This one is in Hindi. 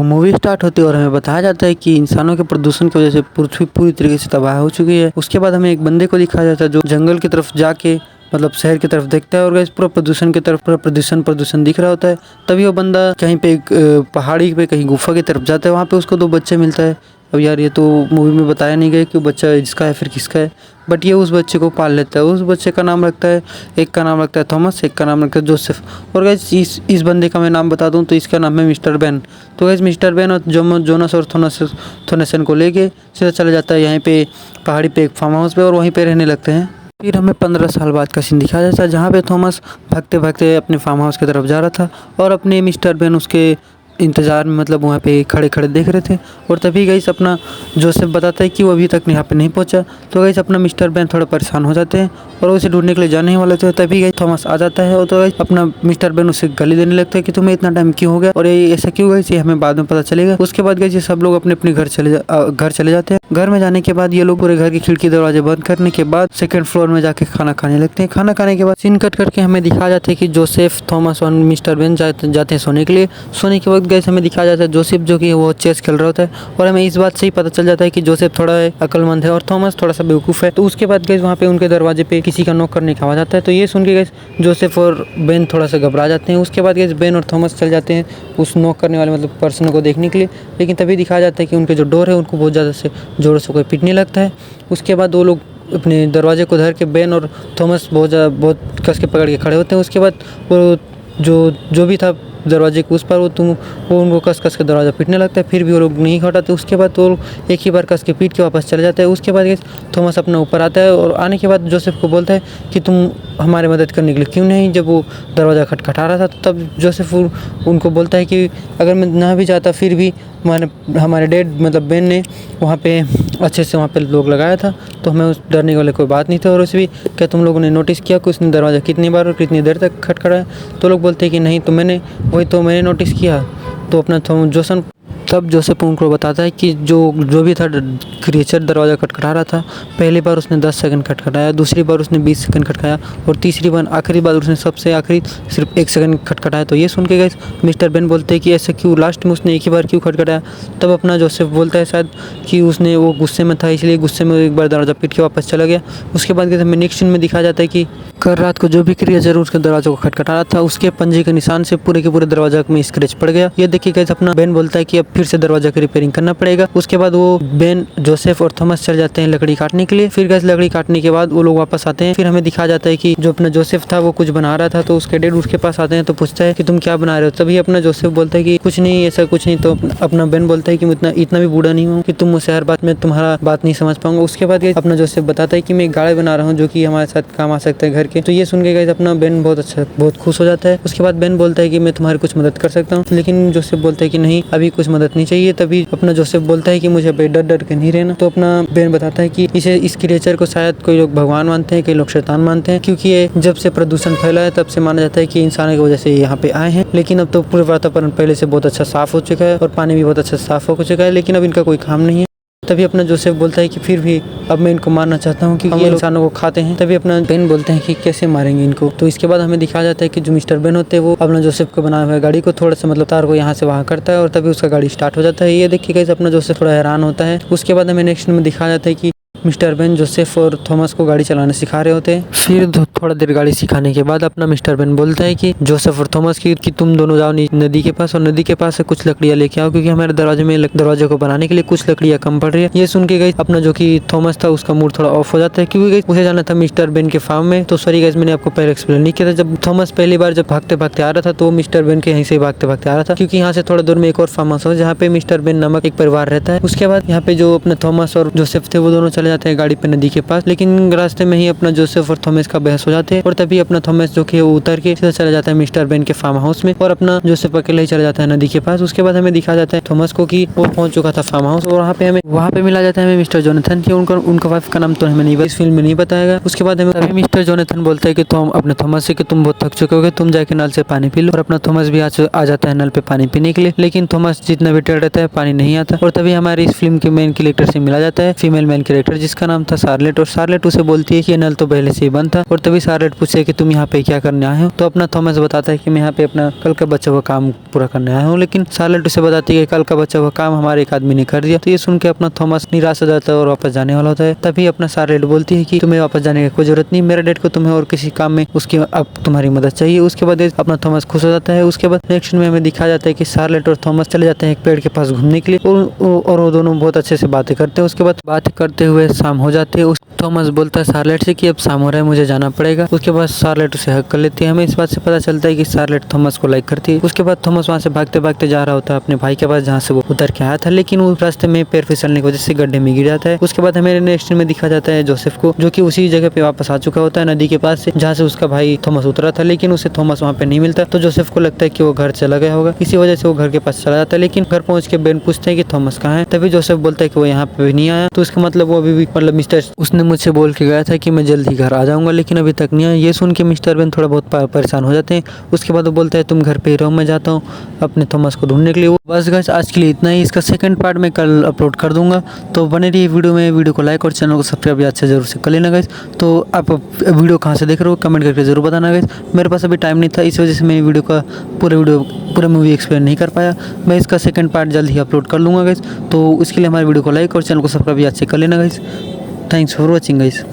मूवी स्टार्ट होती है और हमें बताया जाता है कि इंसानों के प्रदूषण की वजह से पृथ्वी पूरी तरीके से तबाह हो चुकी है। उसके बाद हमें एक बंदे को दिखाया जाता है जो जंगल की तरफ जाके मतलब शहर की तरफ देखता है और गाइस पूरा प्रदूषण की तरफ पूरा प्रदूषण दिख रहा होता है। तभी वो बंदा कहीं पे एक पहाड़ी पे कहीं गुफा की तरफ जाता है। वहाँ पे उसको 2 बच्चे मिलता है। अब यार ये तो मूवी में बताया नहीं गया कि वो बच्चा इसका है फिर किसका है, बट ये उस बच्चे को पाल लेता है। उस बच्चे का नाम रखता है, एक का नाम रखता है थॉमस, एक का नाम रखता है जोसेफ। और गाइस इस बंदे का मैं नाम बता दूं तो इसका नाम है मिस्टर बेन। तो गाइस मिस्टर बेन और जोनस और थोनसन को लेके सीधा चला जाता है यहाँ पे पहाड़ी पे एक फार्म हाउस पे और वहीं पे रहने लगते हैं। फिर हमें 15 साल बाद का सीन दिखाया जाता है जहाँ पे थॉमस भागते भागते अपने फार्म हाउस की तरफ जा रहा था और अपने मिस्टर बेन उसके इंतज़ार में मतलब वहाँ पे खड़े खड़े देख रहे थे। और तभी गाइस अपना जोसेफ बताता है कि वो अभी तक यहाँ पे नहीं पहुँचा। तो गाइस अपना मिस्टर बेन थोड़ा परेशान हो जाते हैं और उसे ढूंढने के लिए जाने ही वाले थे। तभी गाइस थॉमस आ जाता है और तो गाइस अपना मिस्टर बेन उसे गाली देने लगता है कि तुम्हें इतना टाइम क्यों हो गया और ये ऐसा क्यों गाइस, ये हमें बाद में पता चलेगा। उसके बाद गाइस ये सब लोग अपने अपने घर चले जाते हैं। घर में जाने के बाद ये लोग पूरे घर की खिड़की दरवाजे बंद करने के बाद सेकंड फ्लोर में जाके खाना खाने लगते हैं। खाना खाने के बाद सीन कट करके हमें दिखाया जाता है कि जोसेफ, थॉमस और मिस्टर बेन जाते हैं सोने के लिए। सोने के वक्त गाइस हमें दिखाया जाता है जोसेफ जो कि वो चेस खेल रहा होता है और हमें इस बात से ही पता चल जाता है कि जोसेफ थोड़ा अक्लमंद है और थॉमस थोड़ा सा बेवकूफ़ है। तो उसके बाद गाइस वहाँ पे उनके दरवाजे पे किसी का नॉक करने की आवाज़ आता है। तो ये सुन के गाइस जोसेफ और बेन थोड़ा सा घबरा जाते हैं। उसके बाद गाइस बेन और थॉमस चल जाते हैं उस नॉक करने वाले मतलब पर्सन को देखने के लिए। लेकिन तभी दिखाया जाता है कि उनके जो डोर है उनको बहुत ज़्यादा से जोरों से कोई पीटने लगता है। उसके बाद वो लोग अपने दरवाजे को धर के बेन और थॉमस बहुत कस के पकड़ के खड़े होते हैं। उसके बाद वो जो भी था दरवाजे के उस पर वो उनको कस के दरवाज़ा पीटने लगता है। फिर भी वो लोग नहीं हटाते। उसके बाद वो एक ही बार कस के पीट के वापस चले जाते हैं। उसके बाद थॉमस अपना ऊपर आता है और आने के बाद जोसेफ को बोलता है कि तुम हमारी मदद करने के लिए क्यों नहीं। जब वो दरवाज़ा खटखटा रहा था तो तब जोसेफ उनको बोलता है कि अगर मैं ना भी जाता फिर भी हमारे डैड मतलब बेन ने वहाँ पे अच्छे से वहाँ पे लोग लगाया था तो हमें उस डरने वाले कोई बात नहीं थी। और उस भी क्या तुम लोगों ने नोटिस किया कि उसने दरवाज़ा कितनी बार और कितनी देर तक खटखटाया। तो लोग बोलते हैं कि नहीं, तो मैंने नोटिस किया। तो अपना तब जोसेफ उनको बताता है कि जो भी था क्रिएचर दरवाज़ा खटखटा रहा था, पहली बार उसने 10 सेकंड खटखटाया, दूसरी बार उसने 20 सेकंड खटखटाया और तीसरी बार आखिरी बार उसने सबसे आखिरी सिर्फ 1 सेकंड खटखटाया। तो ये सुन के गाइस मिस्टर बेन बोलते हैं कि ऐसा क्यों, लास्ट में उसने एक ही बार क्यों खटखटाया। तब अपना जोसेफ बोलता है शायद कि उसने वो गुस्से में था इसलिए गुस्से में एक बार दरवाज़ा पीट के वापस चला गया। उसके बाद हमें नेक्स्ट सीन में दिखाया जाता है कि कल रात को जो भी क्रिएचर उसके दरवाजे को खटखटा रहा था उसके पंजे के निशान से पूरे के पूरे दरवाजा में स्क्रैच पड़ गया। ये देखिए गाइस अपना बेन बोलता है कि अब फिर से दरवाजा की रिपेयरिंग करना पड़ेगा। उसके बाद वो बेन, जोसेफ और थॉमस चल जाते हैं लकड़ी काटने के लिए। फिर गाइस लकड़ी काटने के बाद वो लोग वापस आते हैं। फिर हमें दिखाया जाता है कि जो अपना जोसेफ था वो कुछ बना रहा था तो उसके डैड उसके पास आते हैं तो पूछता है कि तुम क्या बना रहे हो। तभी अपना जोसेफ बोलता है कि कुछ नहीं, ऐसा कुछ नहीं। तो अपना बेन बोलता है कि मैं इतना भी बूढ़ा नहीं हूँ कि तुम मुझसे हर बात में तुम्हारा बात नहीं समझ पाऊंगा। उसके बाद अपना जोसेफ बताता है कि मैं एक गाड़ी बना रहा हूँ जो कि हमारे साथ काम आ सकता है घर के। तो ये सुन के अपना बेन बहुत खुश हो जाता है। उसके बाद बेन बोलता है कि मैं तुम्हारी कुछ मदद कर सकता हूँ, लेकिन जोसेफ बोलता है कि नहीं, अभी कुछ मदद नहीं चाहिए। तभी अपना जोसेफ बोलता है कि मुझे डर के नहीं रहना। तो अपना बेन बताता है कि इस क्रिएचर को शायद कोई लोग भगवान मानते हैं, कई लोग शैतान मानते हैं, क्योंकि ये जब से प्रदूषण फैला है तब से माना जाता है कि इंसानों की वजह से यहाँ पे आए हैं। लेकिन अब तो पूरे वातावरण पहले से बहुत अच्छा साफ हो चुका है और पानी भी बहुत अच्छा साफ हो चुका है, लेकिन अब इनका कोई काम नहीं है। तभी अपना जोसेफ बोलता है कि फिर भी अब मैं इनको मारना चाहता हूँ क्योंकि ये इंसानों को खाते हैं। तभी अपना बेन बोलते हैं कि कैसे मारेंगे इनको। तो इसके बाद हमें दिखाया जाता है कि जो मिस्टर बेन होते हैं वो अपना जोसेफ को बनाए हुए गाड़ी को थोड़ा सा मतलब तार को यहाँ से वहाँ करता है और तभी उसका गाड़ी स्टार्ट हो जाता है। ये देखिए गाइस अपना जोसेफ थोड़ा हैरान होता है। उसके बाद हमें नेक्स्ट में दिखाया जाता है कि मिस्टर बेन जोसेफ और थॉमस को गाड़ी चलाना सिखा रहे होते हैं। फिर थोड़ा देर गाड़ी सिखाने के बाद अपना मिस्टर बेन बोलता है कि जोसेफ और थॉमस कि तुम दोनों जाओ नदी के पास और नदी के पास से कुछ लकड़ियाँ लेके आओ क्योंकि हमारे दरवाजे को बनाने के लिए कुछ लकड़ियाँ कम पड़ रही है। ये सुन के गई अपना जो कि थॉमस था उसका मूड थोड़ा ऑफ हो जाता है क्योंकि उसे जाना था मिस्टर बेन के फार्म में। तो सॉरी गाइस, मैंने आपको पहले एक्सप्लेन नहीं किया था। जब थॉमस पहली बार जब भागते भागते आ रहा था तो मिस्टर बेन के यहीं से भागते भागते आ रहा था क्योंकि यहाँ से थोड़ा दूर में एक और फार्म हाउस है जहाँ पे मिस्टर बेन नामक एक परिवार रहता है। उसके बाद यहाँ पे जो अपने थॉमस और जोसेफ थे वो दोनों चले जाते हैं गाड़ी पे नदी के पास, लेकिन रास्ते में ही अपना जोसेफ और थॉमस का बहस हो जाते हैं और तभी अपना थॉमस जो कि वो उतर के सीधा चला जाता है मिस्टर बेन के फार्म हाउस में और अपना जोसेफ अकेले ही चला जाता है नदी के पास। उसके बाद हमें दिखा जाता है थॉमस को कि वो पहुंच चुका था फार्म हाउस और वहाँ पे मिला जाता है हमें मिस्टर जोनाथन की। उनका वाइफ का नाम तो हमें नहीं, इस फिल्म में नहीं बताया। उसके बाद हमें तभी मिस्टर जोनाथन बोलता है कि तुम अपने थॉमस से कि तुम बहुत थक चुके हो, तुम जाके नल से पानी पी लो। और अपना थॉमस भी आ जाता है नल पे पानी पीने के लिए, लेकिन थॉमस जितना भी टेढ़ रहता है पानी नहीं आता। और तभी हमारी इस फिल्म के मेन कैरेक्टर से मिला जाता है फीमेल मेन कैरेक्टर जिसका नाम था शार्लेट, और शार्लेट उसे बोलती है कि नल तो पहले से ही बंद था। और तभी शार्लेट पूछे कि तुम यहाँ पे क्या करने आए हो, तो अपना थॉमस बताता है कि मैं यहाँ पे अपना कल का बचा हुआ काम पूरा करने आया हूँ। लेकिन शार्लेट उसे बताती है कि कल का बचा हुआ काम हमारे एक आदमी ने कर दिया। तो ये सुन के अपना थॉमस निराश हो जाता है और वापस जाने वाला होता है। तभी अपना शार्लेट बोलती है कि तुम्हें वापस जाने की कोई जरूरत नहीं, मेरा डैड को तुम्हें और किसी काम में उसकी अब तुम्हारी मदद चाहिए। उसके बाद अपना थॉमस खुश हो जाता है। उसके बाद नेक्स्ट में हमें दिखाया जाता है कि शार्लेट और थॉमस चले जाते हैं एक पेड़ के पास घूमने के लिए, और वो दोनों बहुत अच्छे से बातें करते हैं। उसके बाद बात करते हुए शाम हो जाती है। थॉमस बोलता है शार्लेट से कि अब शाम हो रहा है, मुझे जाना पड़ेगा। उसके बाद शार्लेट उसे हक कर लेती है। हमें इस बात से पता चलता है कि शार्लेट थॉमस को लाइक करती है। उसके बाद थॉमस वहाँ से भागते भागते जा रहा होता है अपने भाई के पास जहाँ से वो उतर के आया था, लेकिन वो रास्ते में पैर फिसलने की वजह से गड्ढे में गिर जाता है। उसके बाद हमें नेक्स्ट में दिखा जाता है जोसेफ को, जो कि उसी जगह पे वापस आ चुका होता है नदी के पास से जहाँ से उसका भाई थॉमस उतरा था, लेकिन उसे थॉमस वहाँ पे नहीं मिलता। तो जोसेफ को लगता है कि वो घर चला गया होगा, इसी वजह से वो घर के पास चला जाता है। लेकिन घर पहुंच के बेन पूछते हैं कि थॉमस कहाँ है। तभी जोसेफ बोलता है कि वो यहाँ पे भी नहीं आया। तो इसका मतलब वो अभी भी मतलब मिस्टर उसने मुझसे बोल के गया था कि मैं जल्द ही घर आ जाऊंगा, लेकिन अभी तक नहीं आया। ये सुन के मिस्टर बेन थोड़ा बहुत परेशान हो जाते हैं। उसके बाद वो बोलता है तुम घर पे ही रहो, मैं जाता हूँ अपने थॉमस को ढूंढने के लिए। बस गाइस आज के लिए इतना ही। इसका सेकंड पार्ट मैं कल अपलोड कर दूंगा, तो बने रहिए वीडियो में। वीडियो को लाइक और चैनल को सब्सक्राइब याद से जरूर से कर लेना गाइस। तो आप वीडियो कहाँ से देख रहे हो कमेंट करके जरूर बताना गाइस। मेरे पास अभी टाइम नहीं था, इस वजह से मैं वीडियो का पूरा मूवी एक्सप्लेन नहीं कर पाया। मैं इसका सेकंड पार्ट जल्द ही अपलोड कर लूँगा गाइस। तो इसके लिए हमारे वीडियो को लाइक और चैनल को सब्सक्राइब याद से कर लेना guys. Thanks for watching guys.